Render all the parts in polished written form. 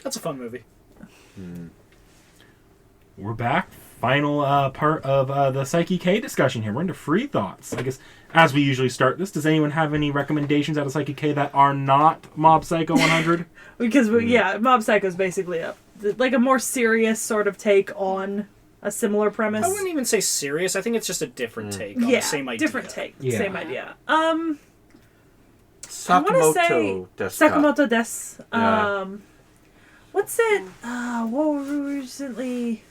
That's a fun movie. We're back. Final part of the Saiki K discussion here. We're into free thoughts. I guess, as we usually start this, does anyone have any recommendations out of Saiki K that are not Mob Psycho 100? Because, Mob Psycho is basically a more serious sort of take on a similar premise. I wouldn't even say serious. I think it's just a different take on the same idea. Different take. Yeah. Same idea. Sakamoto desu. Sakamoto desu. Yeah. What's it? What were we recently...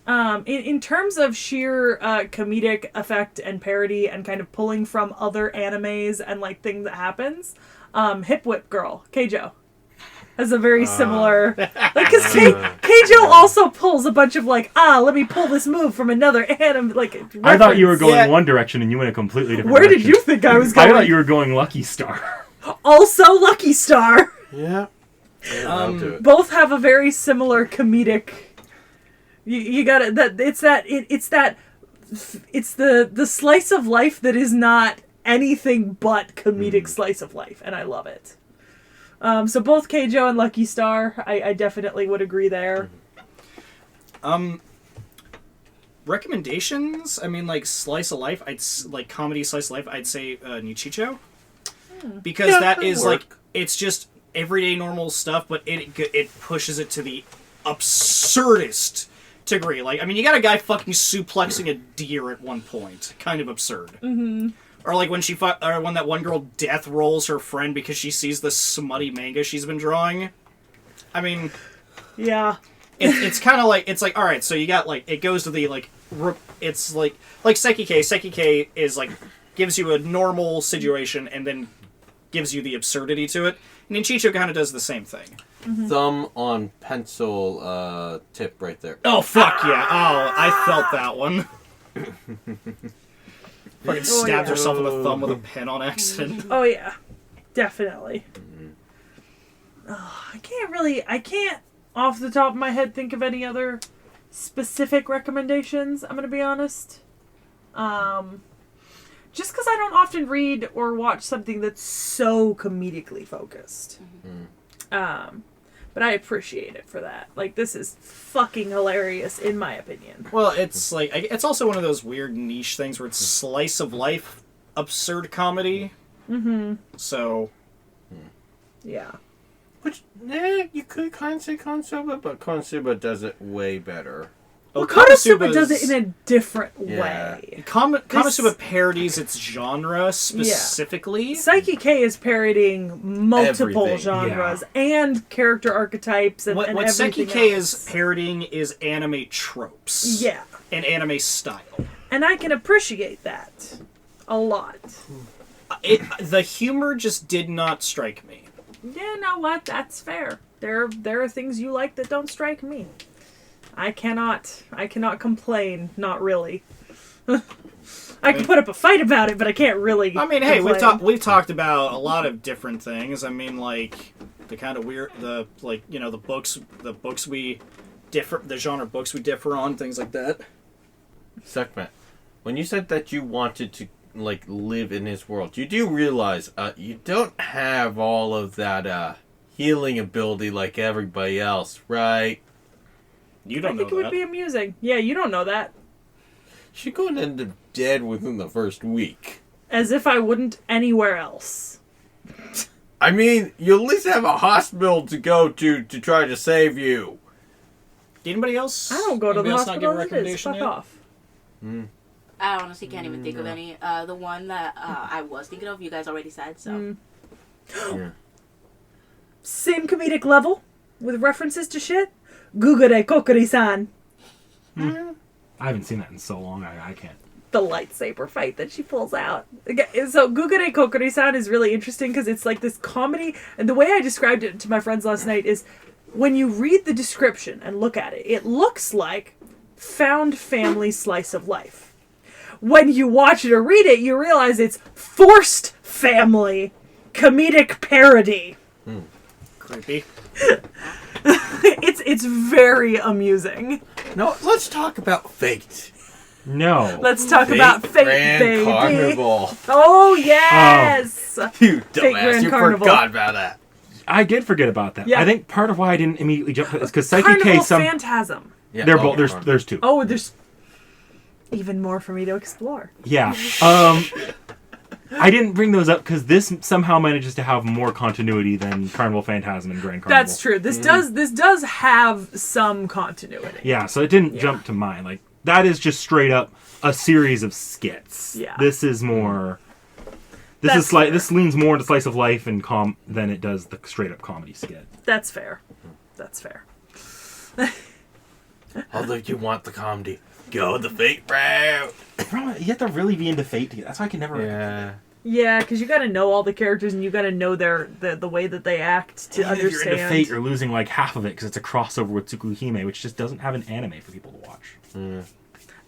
in terms of sheer comedic effect and parody and kind of pulling from other animes and like things that happens, Hip Whip Girl, Keijo, has a very similar... because Keijo also pulls a bunch of let me pull this move from another anime, I thought you were going one direction and you went a completely different Where direction. did you think I was going? I thought you were going Lucky Star. Also Lucky Star. Yeah. I'll do it. Both have a very similar comedic... You got it. It's the slice of life that is not anything but comedic slice of life, and I love it. So both Keijo and Lucky Star, I definitely would agree there. Recommendations? I mean, slice of life. Comedy slice of life. I'd say Nichicho, because that is it's just everyday normal stuff, but it pushes it to the absurdest degree. You got a guy fucking suplexing a deer at one point. Kind of absurd. Mm-hmm. Or when that one girl death rolls her friend because she sees the smutty manga she's been drawing. I mean... Yeah. It's kind of alright, so you got, it goes to the, it's like Saiki K. Saiki K is, gives you a normal situation and then gives you the absurdity to it. And Nichicho kind of does the same thing. Mm-hmm. Thumb on pencil tip right there. Oh, fuck yeah. Oh, I felt that one. Fucking stabs herself in the thumb with a pen on accident. Oh, yeah. Definitely. I can't, off the top of my head, think of any other specific recommendations, I'm going to be honest. Just because I don't often read or watch something that's so comedically focused. But I appreciate it for that. This is fucking hilarious, in my opinion. Well, it's it's also one of those weird niche things where it's slice of life, absurd comedy. Mm-hmm. So... Yeah. Which, you could kind of say Konosuba, but Konosuba does it way better. Well, Konosuba does it in a different way. Konosuba parodies its genre specifically. Yeah. Saiki K is parodying multiple Everything. genres and character archetypes and what everything Saiki K else. is parodying is anime tropes. Yeah. And anime style. And I can appreciate that a lot. The humor just did not strike me. Yeah, you know what? That's fair. There are things you like that don't strike me. I cannot complain. Not really. I can put up a fight about it, but I can't really. I mean, hey, complain. we've talked about a lot of different things. I mean, the kind of weird, the books we differ, the genre books we differ on, things like that. Suckman, when you said that you wanted to live in his world, you do realize you don't have all of that healing ability like everybody else, right? You don't know that. I think it would be amusing. Yeah, you don't know that. She's going to end up dead within the first week. As if I wouldn't anywhere else. I mean, you at least have a hospital to go to try to save you. Anybody else? I don't go to the Anybody else not give a hospital as it is. recommendation Fuck yet? off. I honestly can't even think of any. The one that I was thinking of, you guys already said, so. Yeah. Same comedic level, with references to shit. Gugure Kokori-san. I haven't seen that in so long, I can't. The lightsaber fight that she pulls out. So Gugure Kokori-san is really interesting because it's this comedy, and the way I described it to my friends last night is when you read the description and look at it, it looks like found family slice of life. When you watch it or read it, you realize it's forced family comedic parody. Creepy. It's very amusing. No, let's talk about Fate. No. Let's talk about Fate, Grand baby. Carnival. Oh, yes! You Fate dumbass, Grand you Carnival. forgot about that. I did forget about that. Yeah. I think part of why I didn't immediately jump to it is because Saiki K. Carnival Phantasm. Yeah. They're both. There's two. Oh, there's even more for me to explore. Yeah. I didn't bring those up because this somehow manages to have more continuity than Carnival Phantasm and Grand Carnival. That's true. This does have some continuity. Yeah, so it didn't jump to mind. Like, that is just straight up a series of skits. Yeah. This is more... That's fair. This leans more into slice of life and than it does the straight up comedy skit. That's fair. That's fair. Although you want the comedy, go the fate route. You have to really be into Fate to get... That's why I can never... Yeah. Yeah, because you got to know all the characters and you got to know the way that they act to If understand. you're into Fate, you're losing like half of it because it's a crossover with Tsukuhime, which just doesn't have an anime for people to watch.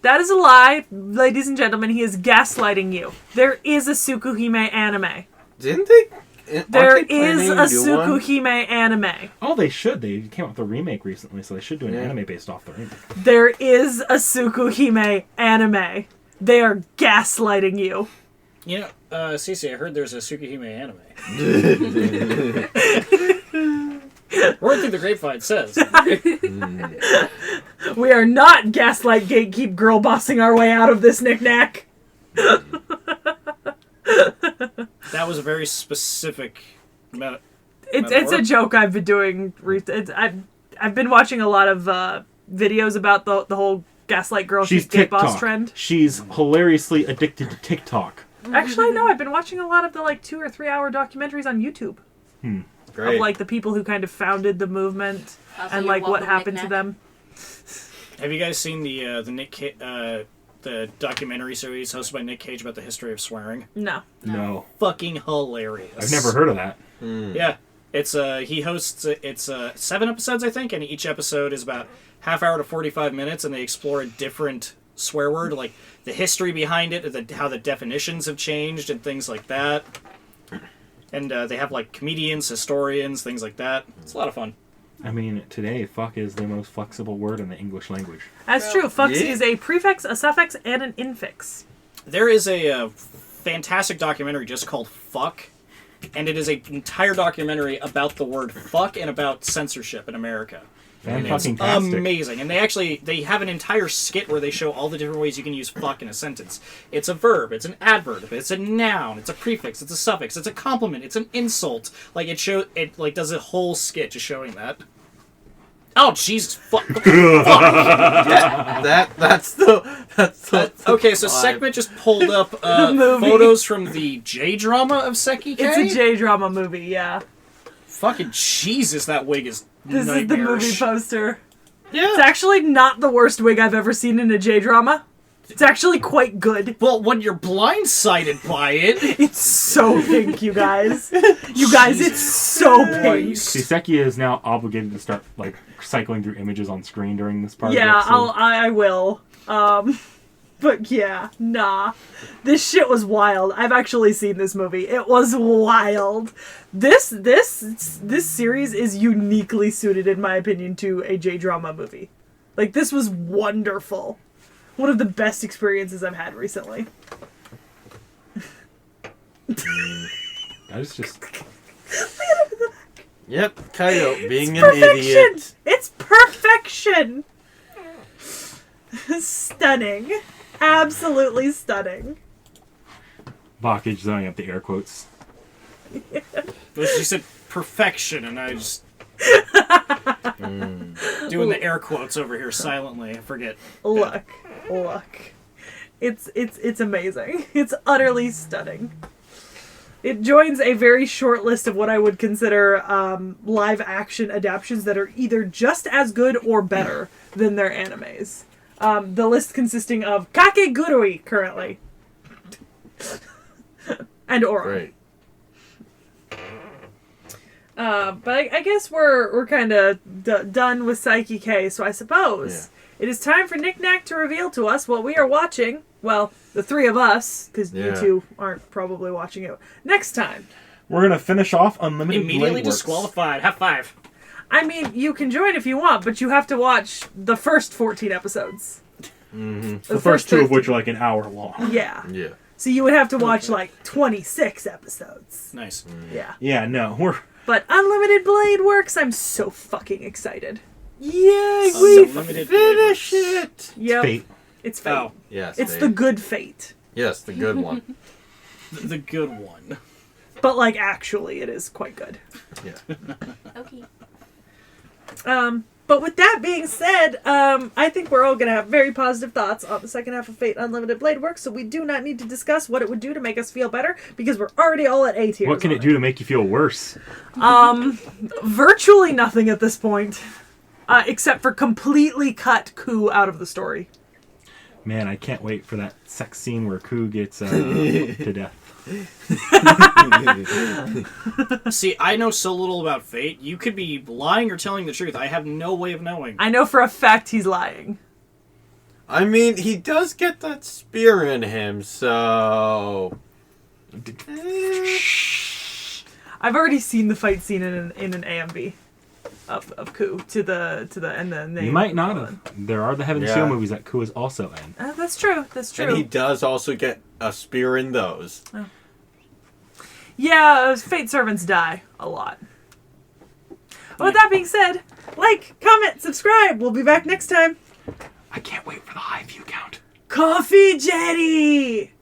That is a lie, ladies and gentlemen. He is gaslighting you. There is a Tsukuhime anime. Didn't they? There is a Tsukuhime anime. Oh, they should. They came out with a remake recently, so they should do an anime based off the remake. There is a Tsukuhime anime. They are gaslighting you. You know, Cece, I heard there's a Tsukihime anime. Word through the grapevine says. We are not gaslight gatekeep girl bossing our way out of this knickknack. That was a very specific It's a joke I've been doing. I've been watching a lot of videos about the whole gaslight girl She's gate boss TikTok. trend. She's hilariously addicted to TikTok. Actually, no, I've been watching a lot of the 2 or 3 hour documentaries on YouTube. Great. Of the people who kind of founded the movement So and you're what welcome, happened to knick-knack. them. Have you guys seen the documentary series hosted by Nick Cage about the history of swearing? No. No. Fucking hilarious. I've never heard of that. Yeah. It's he hosts it's 7 episodes I think, and each episode is about half hour to 45 minutes, and they explore a different swear word, like the history behind it, how the definitions have changed and things like that. And they have comedians, historians, things like that. It's a lot of fun. I mean, today, fuck is the most flexible word in the English language. That's true. Fucks yeah. is a prefix, a suffix, and an infix. There is a fantastic documentary just called Fuck, and it is an entire documentary about the word fuck and about censorship in America. Fan-fucking-tastic. Amazing. And they have an entire skit where they show all the different ways you can use fuck in a sentence. It's a verb, it's an adverb, it's a noun, it's a prefix, it's a suffix, it's a compliment, it's an insult. It does a whole skit just showing that. Oh Jesus fuck. That's the Okay, so Segment just pulled up movie. photos from the J drama of Saiki K. It's a J-drama movie, yeah. Fucking Jesus, that wig is This is the movie poster. Yeah. It's actually not the worst wig I've ever seen in a J-drama. It's actually quite good. Well, when you're blindsided by it, It's so pink, you guys. You guys, it's so pink. See, Seki is now obligated to start, cycling through images on screen during this part Yeah, of the episode. I will. But yeah, nah. This shit was wild. I've actually seen this movie. It was wild. This series is uniquely suited, in my opinion, to a J-drama movie. This was wonderful. One of the best experiences I've had recently. That is just... Yep, Kaido being an Perfection! idiot. It's perfection! Stunning. Absolutely stunning. Bokage throwing up the air quotes. but she said perfection, and I just doing the air quotes over here silently. I forget. Look. It's amazing. It's utterly stunning. It joins a very short list of what I would consider live action adaptations that are either just as good or better than their animes. The list consisting of Kakegurui currently. And Oro. Great. But I guess we're kind of done with Saiki K, so I suppose it is time for Nick Knack to reveal to us what we are watching. Well, the three of us, because you two aren't probably watching it. Next time. We're going to finish off Unlimited Immediately Blade Works. disqualified. High five. I mean, you can join if you want, but you have to watch the first 14 episodes. The first two of which are an hour long. Yeah. Yeah. So you would have to watch 26 episodes. Nice. Yeah. Yeah, no, But Unlimited Blade Works, I'm so fucking excited. Yay, we Unlimited finish it! Yep. Fate. It's Fate. Oh, Yes, It's Fate. the good Fate. Yes, the good one. the good one. But, like, actually, it is quite good. Yeah. Okay. But with that being said, I think we're all going to have very positive thoughts on the second half of Fate Unlimited Blade Works, so we do not need to discuss what it would do to make us feel better, because we're already all at A tier. What can it do to make you feel worse? Virtually nothing at this point, except for completely cut Ku out of the story. Man, I can't wait for that sex scene where Ku gets to death. See, I know so little about Fate. You could be lying or telling the truth. I have no way of knowing. I know for a fact he's lying. I mean, he does get that spear in him, so... I've already seen the fight scene in an AMV of Ku and then You might not have. There are the Heaven Seal movies that Ku is also in. That's true. That's true. And he does also get a spear in those. Oh. Yeah, Fate servants die a lot. But with that being said, like, comment, subscribe. We'll be back next time. I can't wait for the high view count. Coffee Jetty!